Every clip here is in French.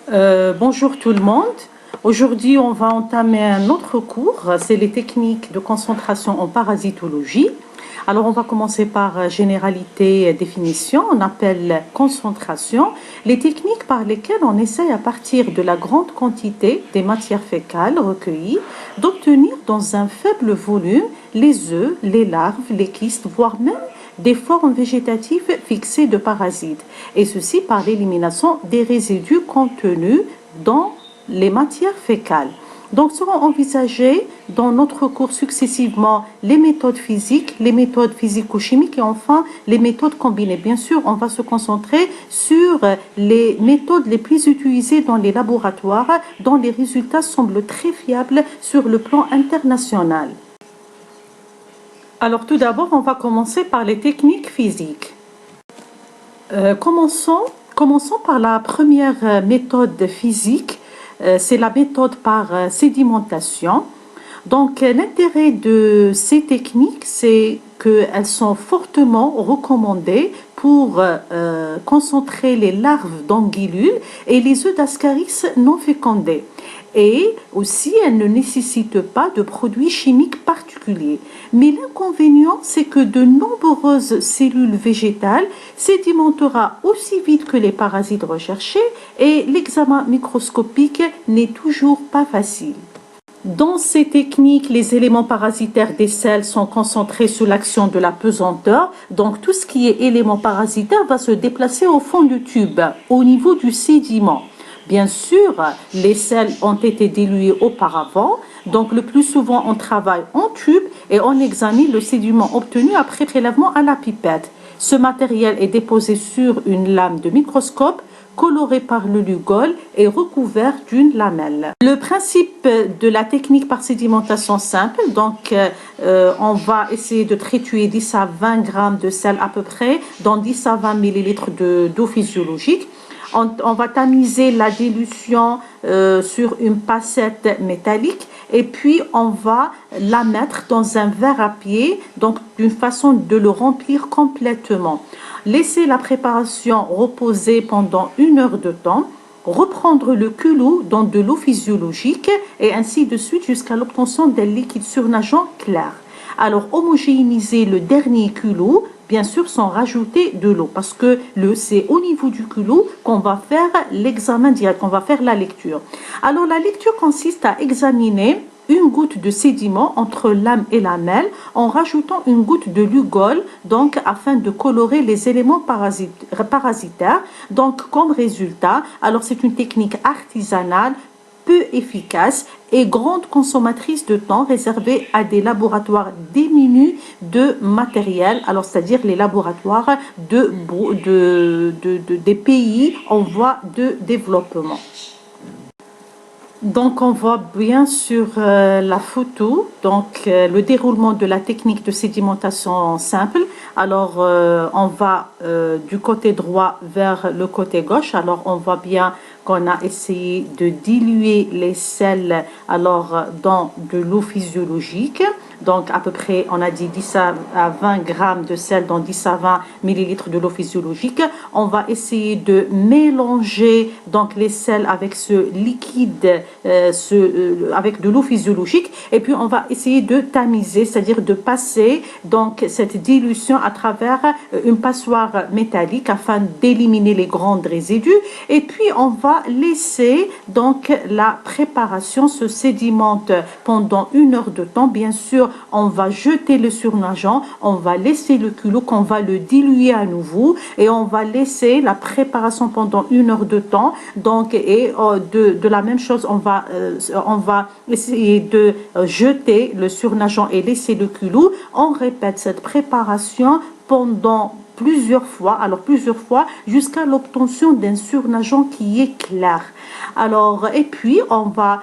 Bonjour tout le monde. Aujourd'hui, on va entamer un autre cours. C'est les techniques de concentration en parasitologie. Alors, on va commencer par généralité et définition. On appelle concentration les techniques par lesquelles on essaye à partir de la grande quantité des matières fécales recueillies d'obtenir dans un faible volume les œufs, les larves, les kystes, voire même des formes végétatives fixées de parasites, et ceci par l'élimination des résidus contenus dans les matières fécales. Donc seront envisagées dans notre cours successivement les méthodes physiques, les méthodes physico-chimiques et enfin les méthodes combinées. Bien sûr, on va se concentrer sur les méthodes les plus utilisées dans les laboratoires, dont les résultats semblent très fiables sur le plan international. Alors tout d'abord, on va commencer par les techniques physiques. Commençons par la première méthode physique, c'est la méthode par sédimentation. Donc l'intérêt de ces techniques, c'est qu'elles sont fortement recommandées pour concentrer les larves d'anguillules et les œufs d'ascaris non fécondés. Et aussi, elles ne nécessitent pas de produits chimiques particuliers. Mais l'inconvénient, c'est que de nombreuses cellules végétales sédimenteront aussi vite que les parasites recherchés et l'examen microscopique n'est toujours pas facile. Dans ces techniques, les éléments parasitaires des selles sont concentrés sous l'action de la pesanteur. Donc, tout ce qui est élément parasitaire va se déplacer au fond du tube, au niveau du sédiment. Bien sûr, les selles ont été diluées auparavant. Donc, le plus souvent, on travaille en tube et on examine le sédiment obtenu après prélèvement à la pipette. Ce matériel est déposé sur une lame de microscope coloré par le Lugol et recouvert d'une lamelle. Le principe de la technique par sédimentation simple, donc on va essayer de triturer 10 à 20 grammes de sel à peu près dans 10 à 20 millilitres d'eau physiologique. On va tamiser la dilution sur une passette métallique et puis on va la mettre dans un verre à pied, donc d'une façon de le remplir complètement. Laisser la préparation reposer pendant 1 heure de temps, reprendre le culot dans de l'eau physiologique et ainsi de suite jusqu'à l'obtention d'un liquide surnageant clair. Alors homogénéiser le dernier culot, bien sûr sans rajouter de l'eau, parce que c'est au niveau du culot qu'on va faire l'examen direct, qu'on va faire la lecture. Alors la lecture consiste à examiner une goutte de sédiment entre lame et lamelle en rajoutant une goutte de Lugol, donc afin de colorer les éléments parasitaires. Donc comme résultat, alors c'est une technique artisanale, peu efficace et grande consommatrice de temps réservée à des laboratoires démunis de matériel, alors c'est-à-dire les laboratoires des pays en voie de développement. Donc on voit bien sur la photo le déroulement de la technique de sédimentation simple. Alors on va du côté droit vers le côté gauche. Alors on voit bien qu'on a essayé de diluer les sels dans de l'eau physiologique. Donc à peu près, on a dit 10 à 20 grammes de sel dans 10 à 20 millilitres de l'eau physiologique. On va essayer de mélanger donc les sels avec ce liquide, avec de l'eau physiologique. Et puis on va essayer de tamiser, c'est-à-dire de passer donc cette dilution à travers une passoire métallique afin d'éliminer les grands résidus. Et puis on va laisser donc la préparation se sédimente pendant 1 heure de temps. Bien sûr, on va jeter le surnageant, on va laisser le culot, qu'on va le diluer à nouveau et on va laisser la préparation pendant 1 heure de temps. Donc, et de la même chose, on va essayer de jeter le surnageant et laisser le culot. On répète cette préparation pendant plusieurs fois jusqu'à l'obtention d'un surnageant qui est clair. Alors, et puis on va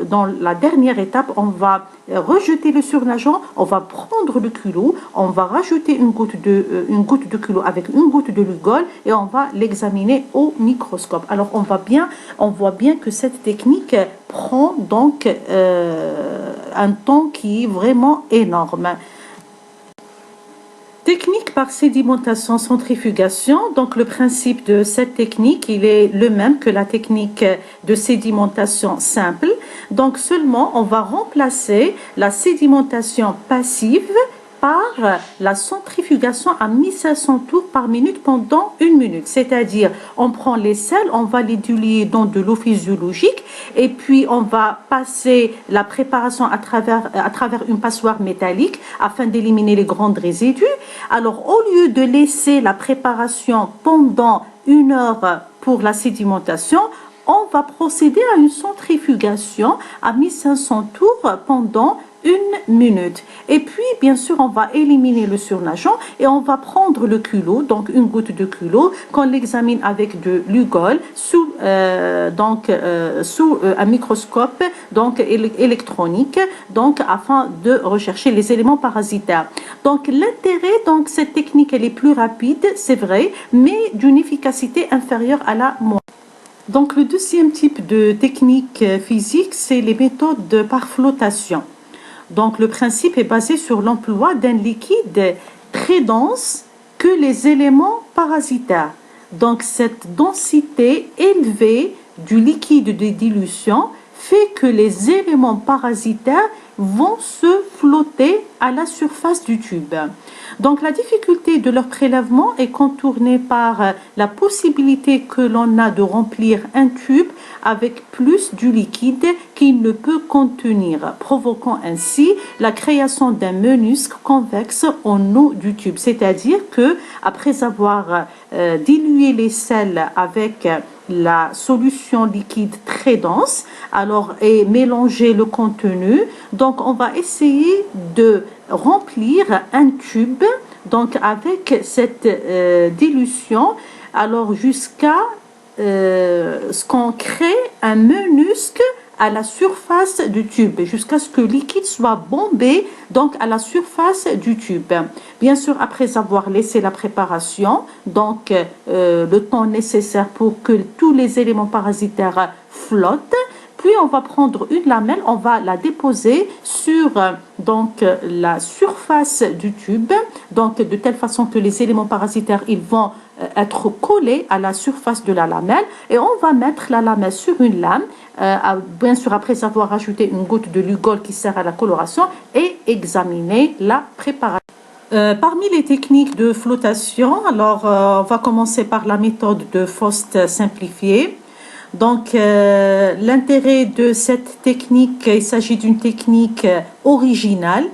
dans la dernière étape, on va rejeter le surnageant, on va prendre le culot, on va rajouter une goutte de culot avec une goutte de Lugol et on va l'examiner au microscope. Alors on voit bien que cette technique prend donc un temps qui est vraiment énorme. Technique par sédimentation, centrifugation. Donc, le principe de cette technique, il est le même que la technique de sédimentation simple. Donc, seulement, on va remplacer la sédimentation passive par la centrifugation à 1500 tours par minute pendant 1 minute. C'est-à-dire, on prend les sels, on va les diluer dans de l'eau physiologique et puis on va passer la préparation à travers une passoire métallique afin d'éliminer les grands résidus. Alors, au lieu de laisser la préparation pendant 1 heure pour la sédimentation, on va procéder à une centrifugation à 1500 tours pendant 1 minute. Et puis, bien sûr, on va éliminer le surnageant et on va prendre le culot, donc une goutte de culot, qu'on l'examine avec de l'ugol sous un microscope électronique, donc afin de rechercher les éléments parasitaires. Donc, l'intérêt, cette technique, elle est plus rapide, c'est vrai, mais d'une efficacité inférieure à la moyenne. Donc, le deuxième type de technique physique, c'est les méthodes par flottation. Donc, le principe est basé sur l'emploi d'un liquide très dense que les éléments parasitaires. Donc, cette densité élevée du liquide de dilution fait que les éléments parasitaires vont se flotter à la surface du tube. Donc, la difficulté de leur prélèvement est contournée par la possibilité que l'on a de remplir un tube avec plus du liquide qu'il ne peut contenir, provoquant ainsi la création d'un ménisque convexe en eau du tube. C'est-à-dire que après avoir dilué les sels avec la solution liquide très dense, alors et mélanger le contenu, donc on va essayer de remplir un tube donc avec cette dilution, alors jusqu'à ce qu'on crée un ménisque à la surface du tube, jusqu'à ce que le liquide soit bombé donc à la surface du tube. Bien sûr, après avoir laissé la préparation, donc le temps nécessaire pour que tous les éléments parasitaires flottent, puis on va prendre une lamelle, on va la déposer sur la surface du tube, donc de telle façon que les éléments parasitaires ils vont être collés à la surface de la lamelle, et on va mettre la lamelle sur une lame, bien sûr après avoir ajouté une goutte de lugol qui sert à la coloration, et examiner la préparation. Parmi les techniques de flottation, alors on va commencer par la méthode de Faust simplifiée. Donc, l'intérêt de cette technique, il s'agit d'une technique originale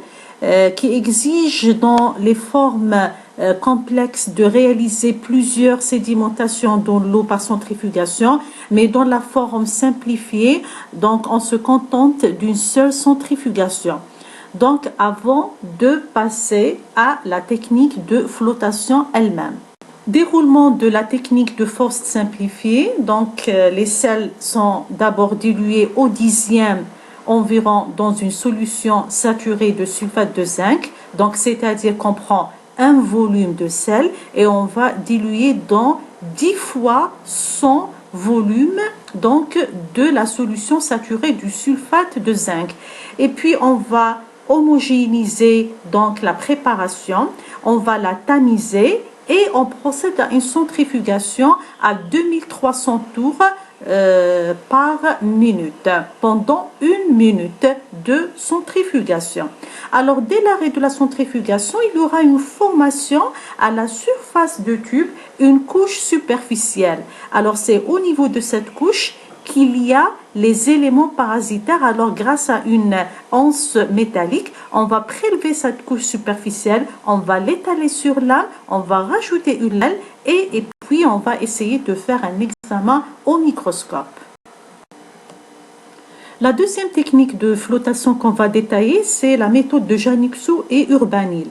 qui exige dans les formes complexes de réaliser plusieurs sédimentations dans l'eau par centrifugation, mais dans la forme simplifiée, donc on se contente d'une seule centrifugation. Donc, avant de passer à la technique de flottation elle-même. Déroulement de la technique de Faust simplifiée. Donc, les sels sont d'abord dilués au 10e environ dans une solution saturée de sulfate de zinc. Donc, c'est-à-dire qu'on prend un volume de sel et on va diluer dans 10 fois son volume donc de la solution saturée du sulfate de zinc. Et puis, on va homogénéiser donc la préparation. On va la tamiser et on procède à une centrifugation à 2300 tours par minute pendant 1 minute de centrifugation. Alors, dès l'arrêt de la centrifugation, il y aura une formation à la surface du tube, une couche superficielle. Alors, c'est au niveau de cette couche qu'il y a les éléments parasitaires. Alors, grâce à une anse métallique, on va prélever cette couche superficielle, on va l'étaler sur l'âme, on va rajouter une aile et puis on va essayer de faire un examen au microscope. La deuxième technique de flottation qu'on va détailler, c'est la méthode de Janicso et Urbanil.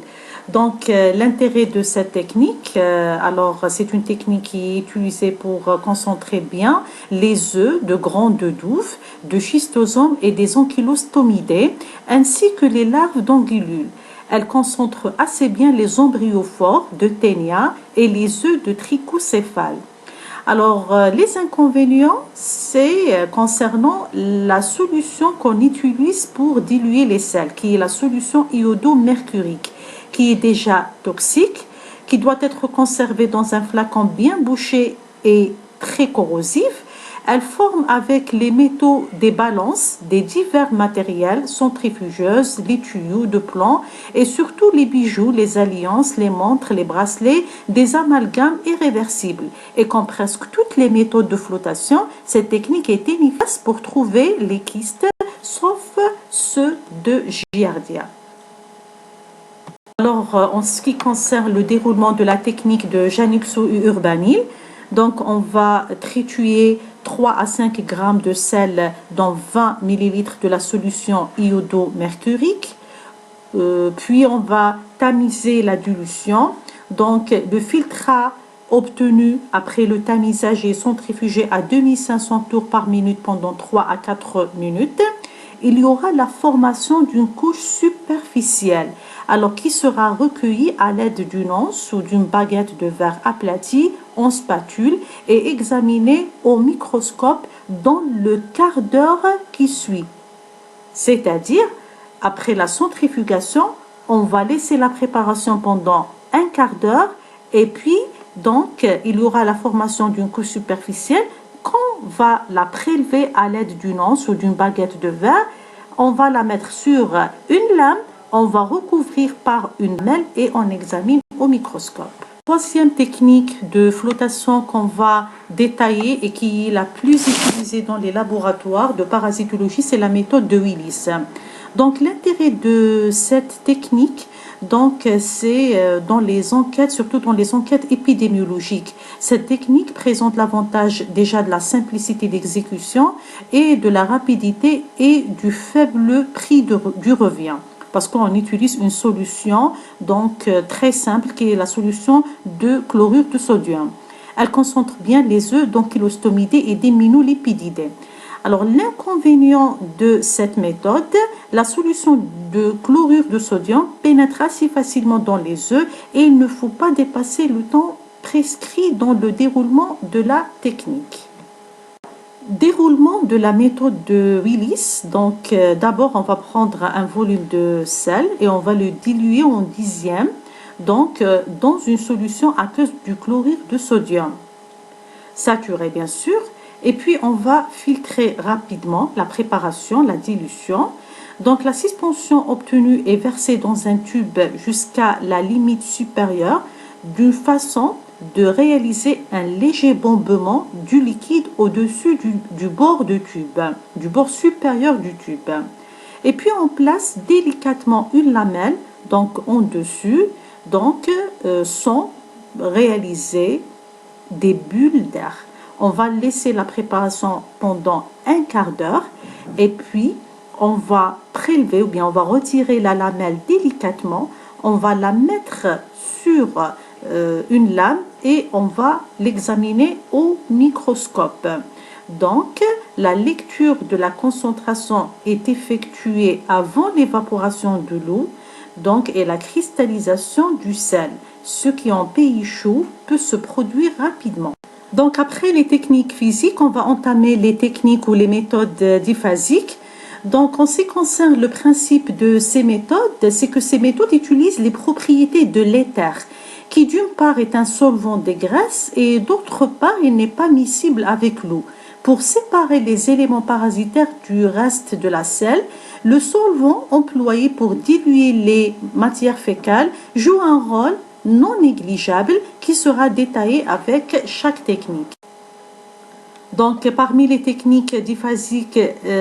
Donc, l'intérêt de cette technique, alors c'est une technique qui est utilisée pour concentrer bien les œufs de grandes douves, de schistosomes et des ankylostomidés, ainsi que les larves d'anguillules. Elle concentre assez bien les embryopores de ténia et les œufs de trichocéphale. Alors, les inconvénients, c'est concernant la solution qu'on utilise pour diluer les sels, qui est la solution iodo-mercurique, qui est déjà toxique, qui doit être conservée dans un flacon bien bouché et très corrosif. Elle forme avec les métaux des balances, des divers matériels, centrifugeuses, les tuyaux de plomb et surtout les bijoux, les alliances, les montres, les bracelets, des amalgames irréversibles. Et comme presque toutes les méthodes de flottation, cette technique est inefficace pour trouver les kystes, sauf ceux de Giardia. Alors, en ce qui concerne le déroulement de la technique de Janixo-Urbanil, donc on va triturer 3 à 5 grammes de sel dans 20 millilitres de la solution iodo-mercurique. Puis on va tamiser la dilution. Donc le filtrat obtenu après le tamisage est centrifugé à 2500 tours par minute pendant 3 à 4 minutes. Il y aura la formation d'une couche superficielle, alors qui sera recueillie à l'aide d'une anse ou d'une baguette de verre aplatie en spatule et examinée au microscope dans le quart d'heure qui suit. C'est-à-dire, après la centrifugation, on va laisser la préparation pendant un quart d'heure et puis donc il y aura la formation d'une couche superficielle. Quand on va la prélever à l'aide d'une anse ou d'une baguette de verre, on va la mettre sur une lame, on va recouvrir par une lamelle et on examine au microscope. Troisième technique de flottation qu'on va détailler et qui est la plus utilisée dans les laboratoires de parasitologie, c'est la méthode de Willis. Donc l'intérêt de cette technique, donc c'est dans les enquêtes, surtout dans les enquêtes épidémiologiques. Cette technique présente l'avantage déjà de la simplicité d'exécution et de la rapidité et du faible prix du revient. Parce qu'on utilise une solution donc très simple qui est la solution de chlorure de sodium. Elle concentre bien les œufs, donc kilostomidés et déminolipididés. Alors l'inconvénient de cette méthode, la solution de chlorure de sodium pénètre assez facilement dans les œufs et il ne faut pas dépasser le temps prescrit dans le déroulement de la technique. Déroulement de la méthode de Willis. Donc d'abord on va prendre un volume de sel et on va le diluer en dixième donc dans une solution à cause du chlorure de sodium saturé bien sûr, et puis on va filtrer rapidement la préparation, la dilution. Donc la suspension obtenue est versée dans un tube jusqu'à la limite supérieure d'une façon de réaliser un léger bombement du liquide au-dessus du bord du tube, du bord supérieur du tube. Et puis on place délicatement une lamelle donc en dessus, donc sans réaliser des bulles d'air. On va laisser la préparation pendant un quart d'heure et puis on va prélever ou bien on va retirer la lamelle délicatement, on va la mettre sur une lame et on va l'examiner au microscope. Donc, la lecture de la concentration est effectuée avant l'évaporation de l'eau donc, et la cristallisation du sel, ce qui en pays chaud peut se produire rapidement. Donc, après les techniques physiques, on va entamer les techniques ou les méthodes diphasiques. Donc, en ce qui concerne le principe de ces méthodes, c'est que ces méthodes utilisent les propriétés de l'éther, qui d'une part est un solvant des graisses et d'autre part, il n'est pas miscible avec l'eau. Pour séparer les éléments parasitaires du reste de la selle, le solvant employé pour diluer les matières fécales joue un rôle non négligeable qui sera détaillé avec chaque technique. Donc, parmi les techniques diphasiques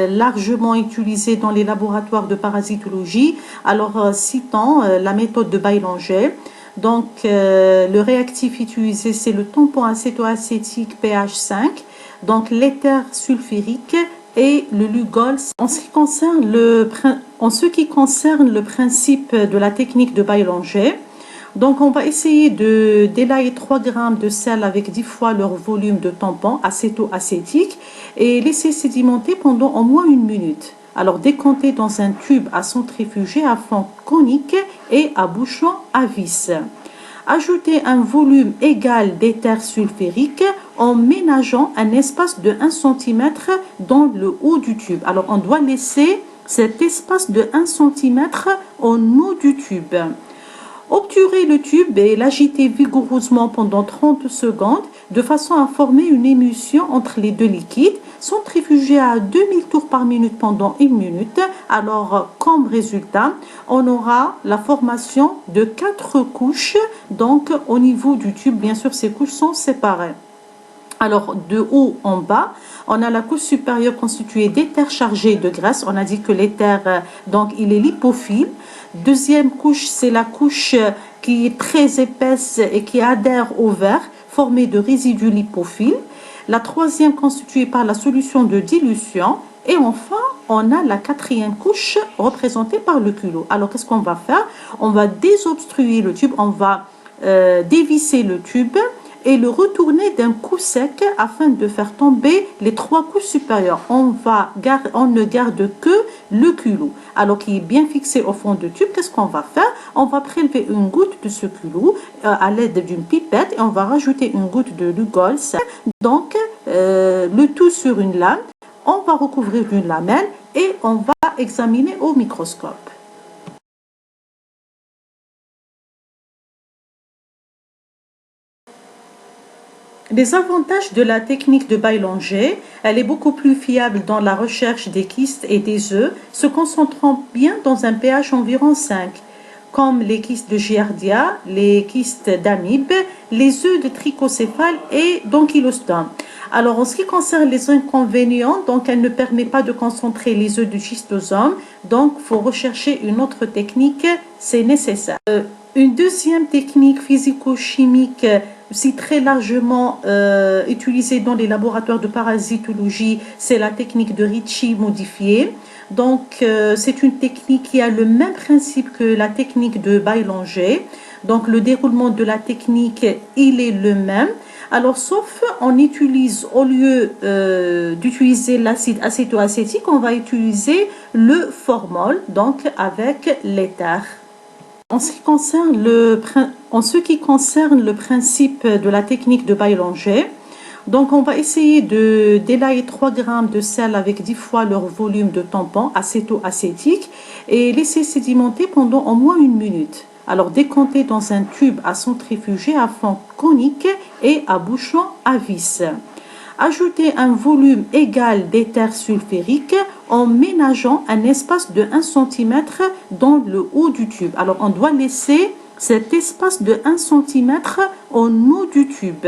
largement utilisées dans les laboratoires de parasitologie, alors citons la méthode de Baillanger. Donc, le réactif utilisé, c'est le tampon acétoacétique pH 5, donc l'éther sulfurique et le Lugol. En ce qui concerne le principe de la technique de Baillanger, donc on va essayer de délayer 3 grammes de sel avec 10 fois leur volume de tampon acétoacétique et laisser sédimenter pendant au moins 1 minute. Alors décompter dans un tube à centrifuger à fond conique et à bouchon à vis. Ajouter un volume égal d'éther sulfurique en ménageant un espace de 1 cm dans le haut du tube. Alors on doit laisser cet espace de 1 cm en haut du tube. Obturer le tube et l'agiter vigoureusement pendant 30 secondes de façon à former une émulsion entre les deux liquides. Centrifuger à 2000 tours par minute pendant 1 minute. Alors, comme résultat, on aura la formation de 4 couches. Donc, au niveau du tube, bien sûr, ces couches sont séparées. Alors, de haut en bas, on a la couche supérieure constituée d'éther chargé de graisse. On a dit que l'éther, donc, il est lipophile. Deuxième couche, c'est la couche qui est très épaisse et qui adhère au verre, formée de résidus lipophiles. La troisième constituée par la solution de dilution. Et enfin, on a la quatrième couche représentée par le culot. Alors, qu'est-ce qu'on va faire? On va désobstruer le tube, on va dévisser le tube et le retourner d'un coup sec afin de faire tomber les 3 couches supérieures. On ne garde que le culot. Alors qu'il est bien fixé au fond du tube, qu'est-ce qu'on va faire? On va prélever une goutte de ce culot à l'aide d'une pipette et on va rajouter une goutte de Lugol. Donc, le tout sur une lame. On va recouvrir d'une lamelle et on va examiner au microscope. Les avantages de la technique de Baillanger, elle est beaucoup plus fiable dans la recherche des kystes et des œufs, se concentrant bien dans un pH environ 5, comme les kystes de Giardia, les kystes d'amibes, les œufs de trichocéphale et d'ankylostomes. Alors, en ce qui concerne les inconvénients, donc elle ne permet pas de concentrer les œufs du schistosome, donc il faut rechercher une autre technique, c'est nécessaire. Une deuxième technique physico-chimique aussi très largement utilisée dans les laboratoires de parasitologie, c'est la technique de Ricci modifiée. Donc, c'est une technique qui a le même principe que la technique de Baillanger. Donc, le déroulement de la technique, il est le même. Alors, sauf on utilise, au lieu d'utiliser l'acide acétoacétique, on va utiliser le formol, donc avec l'éther. En ce qui concerne le principe de la technique de Baillanger, donc on va essayer de délayer 3 grammes de sel avec 10 fois leur volume de tampon acétoacétique et laisser sédimenter pendant au moins 1 minute. Alors décompter dans un tube à centrifuger à fond conique et à bouchon à vis. Ajouter un volume égal d'éther sulfurique en ménageant un espace de 1 cm dans le haut du tube. Alors, on doit laisser cet espace de 1 cm en haut du tube.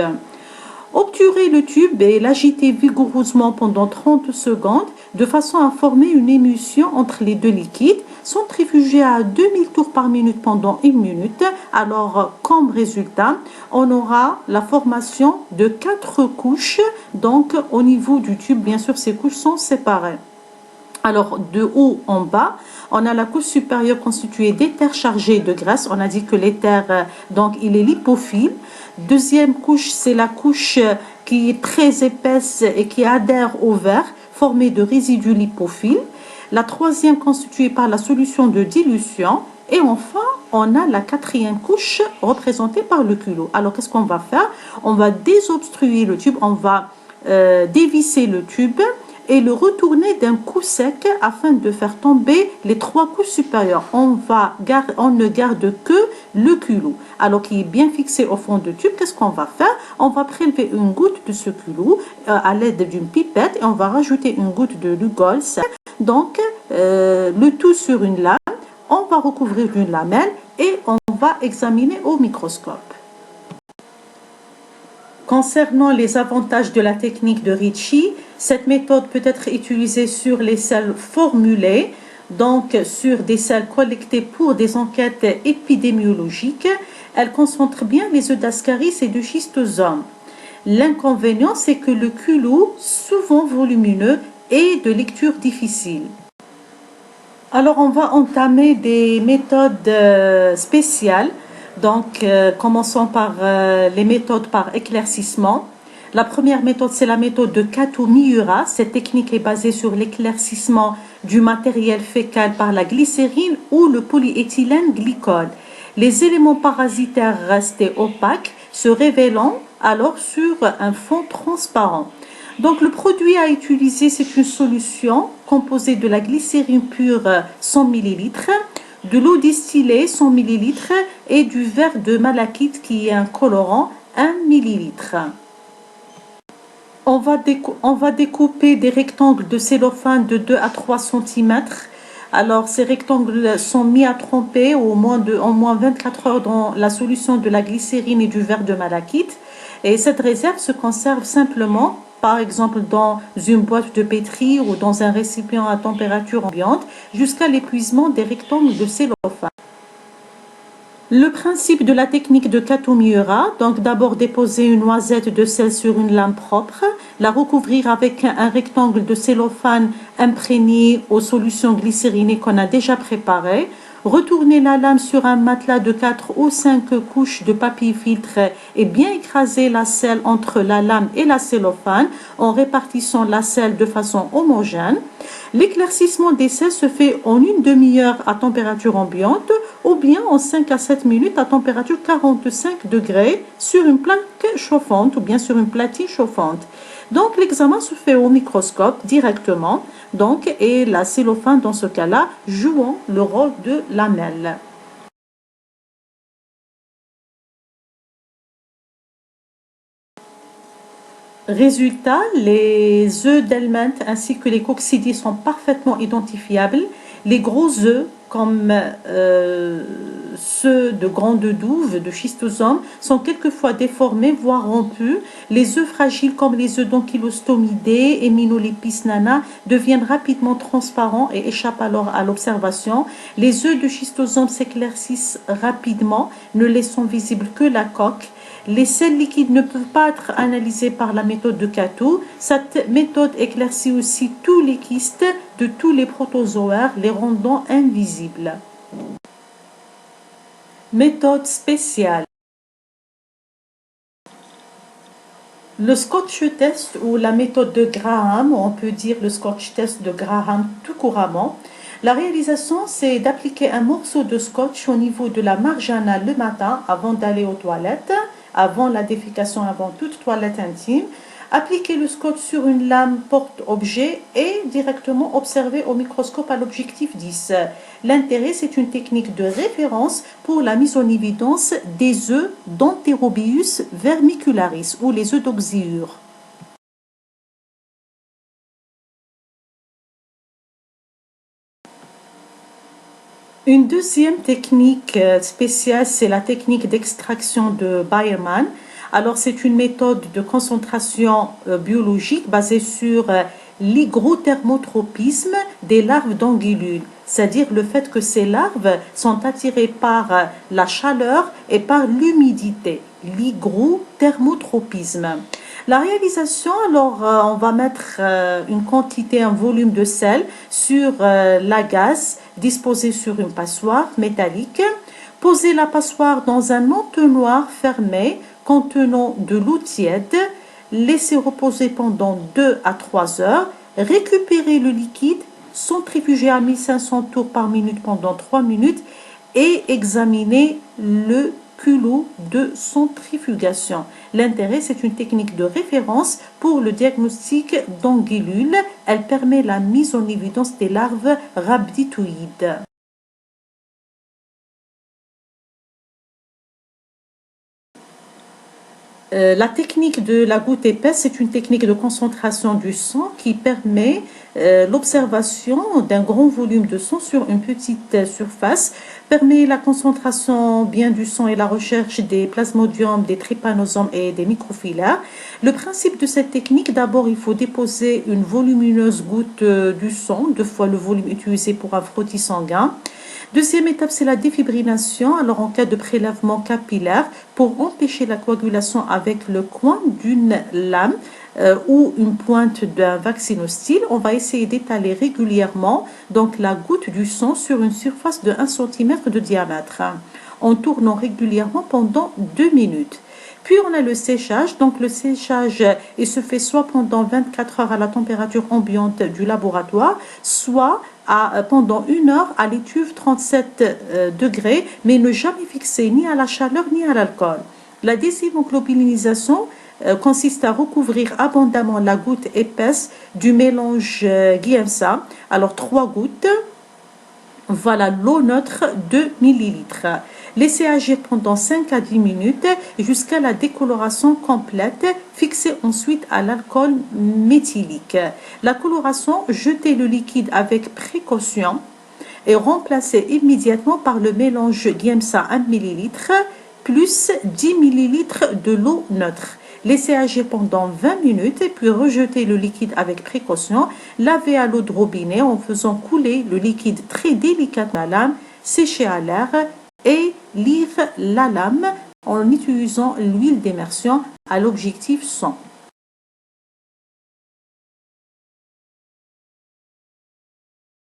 Obturer le tube et l'agiter vigoureusement pendant 30 secondes de façon à former une émulsion entre les deux liquides. Centrifuger à 2000 tours par minute pendant 1 minute. Alors, comme résultat, on aura la formation de 4 couches. Donc, au niveau du tube, bien sûr, ces couches sont séparées. Alors, de haut en bas, on a la couche supérieure constituée d'éther chargé de graisse. On a dit que l'éther, donc, il est lipophile. Deuxième couche, c'est la couche qui est très épaisse et qui adhère au verre, formée de résidus lipophiles. La troisième constituée par la solution de dilution. Et enfin, on a la quatrième couche représentée par le culot. Alors, qu'est-ce qu'on va faire? On va désobstruer le tube, on va dévisser le tube et le retourner d'un coup sec afin de faire tomber les 3 couches supérieures. On ne garde que le culot. Alors qu'il est bien fixé au fond du tube, qu'est-ce qu'on va faire? On va prélever une goutte de ce culot à l'aide d'une pipette et on va rajouter une goutte de Lugol. Donc, le tout sur une lame, on va recouvrir d'une lamelle et on va examiner au microscope. Concernant les avantages de la technique de Ricci, cette méthode peut être utilisée sur les selles formulées, donc sur des selles collectées pour des enquêtes épidémiologiques. Elle concentre bien les œufs d'ascaris et de schistosome. L'inconvénient, c'est que le culot, souvent volumineux, est de lecture difficile. Alors, on va entamer des méthodes spéciales. Donc, commençons par les méthodes par éclaircissement. La première méthode, c'est la méthode de Kato-Miura. Cette technique est basée sur l'éclaircissement du matériel fécal par la glycérine ou le polyéthylène glycol. Les éléments parasitaires restés opaques se révélant alors sur un fond transparent. Donc, le produit à utiliser, c'est une solution composée de la glycérine pure 100 ml, de l'eau distillée 100 ml et du verre de malachite qui est un colorant 1 ml. On va découper des rectangles de cellophane de 2 à 3 cm. Alors, ces rectangles sont mis à tremper au moins 24 heures dans la solution de la glycérine et du verre de malachite. Et cette réserve se conserve simplement, par exemple, dans une boîte de pétri ou dans un récipient à température ambiante, jusqu'à l'épuisement des rectangles de cellophane. Le principe de la technique de Kato Miura, donc d'abord déposer une noisette de sel sur une lame propre, la recouvrir avec un rectangle de cellophane imprégné aux solutions glycérinées qu'on a déjà préparées, retourner la lame sur un matelas de 4 ou 5 couches de papier filtre et bien écraser la sel entre la lame et la cellophane en répartissant la sel de façon homogène. L'éclaircissement des sels se fait en une demi-heure à température ambiante ou bien en 5 à 7 minutes à température 45 degrés sur une plaque chauffante ou bien sur une platine chauffante. Donc l'examen se fait au microscope directement, donc, et la cellophane dans ce cas-là jouant le rôle de lamelle. Résultat, les œufs d'Helmont ainsi que les coccidies sont parfaitement identifiables. Les gros œufs, comme ceux de grande douve, de schistosome, sont quelquefois déformés, voire rompus. Les œufs fragiles, comme les œufs d'Ankylostomidés et Minolepis nana, deviennent rapidement transparents et échappent alors à l'observation. Les œufs de schistosome s'éclaircissent rapidement, ne laissant visible que la coque. Les sels liquides ne peuvent pas être analysés par la méthode de Kato. Cette méthode éclaircit aussi tous les kystes de tous les protozoaires, les rendant invisibles. Méthode spéciale. Le Scotch test ou la méthode de Graham, on peut dire le Scotch test de Graham tout couramment. La réalisation, c'est d'appliquer un morceau de scotch au niveau de la marge anale le matin avant d'aller aux toilettes, avant la défécation, avant toute toilette intime. Appliquer le scotch sur une lame porte-objet et directement observer au microscope à l'objectif 10. L'intérêt, c'est une technique de référence pour la mise en évidence des œufs d'Enterobius vermicularis ou les œufs d'oxyure. Une deuxième technique spéciale, c'est la technique d'extraction de Bayerman. Alors, c'est une méthode de concentration biologique basée sur l'hygrothermotropisme des larves d'anguillules, c'est-à-dire le fait que ces larves sont attirées par la chaleur et par l'humidité, l'hygrothermotropisme. La réalisation, alors on va mettre une quantité, un volume de sel sur l'agace disposé sur une passoire métallique. Poser la passoire dans un entonnoir fermé contenant de l'eau tiède. Laisser reposer pendant 2 à 3 heures. Récupérer le liquide, centrifuger à 1500 tours par minute pendant 3 minutes et examiner le culot de centrifugation. L'intérêt, c'est une technique de référence pour le diagnostic d'anguillules. Elle permet la mise en évidence des larves rhabditoïdes. La technique de la goutte épaisse, c'est une technique de concentration du sang qui permet l'observation d'un grand volume de sang sur une petite surface, permet la concentration bien du sang et la recherche des plasmodiums, des trypanosomes et des microfilaires. Le principe de cette technique, d'abord, il faut déposer une volumineuse goutte du sang, 2 fois le volume utilisé pour un frottis sanguin. Deuxième étape, c'est la défibrillation. Alors, en cas de prélèvement capillaire, pour empêcher la coagulation avec le coin d'une lame ou une pointe d'un vaccinostyle, on va essayer d'étaler régulièrement donc la goutte du sang sur une surface de 1 cm de diamètre, en tournant régulièrement pendant 2 minutes. Puis on a le séchage. Donc le séchage, il se fait soit pendant 24 heures à la température ambiante du laboratoire, soit pendant 1 heure à l'étuve 37 degrés, mais ne jamais fixer ni à la chaleur ni à l'alcool. La déshymoglobulinisation consiste à recouvrir abondamment la goutte épaisse du mélange Giemsa. Alors 3 gouttes. Voilà l'eau neutre 2 millilitres. Laissez agir pendant 5 à 10 minutes jusqu'à la décoloration complète. Fixez ensuite à l'alcool méthylique. La coloration, jetez le liquide avec précaution et remplacez immédiatement par le mélange Diemsa 1 ml plus 10 ml de l'eau neutre. Laissez agir pendant 20 minutes puis rejetez le liquide avec précaution. Lavez à l'eau de robinet en faisant couler le liquide très délicatement à la lame, sécher à l'air et lire la lame en utilisant l'huile d'immersion à l'objectif 100.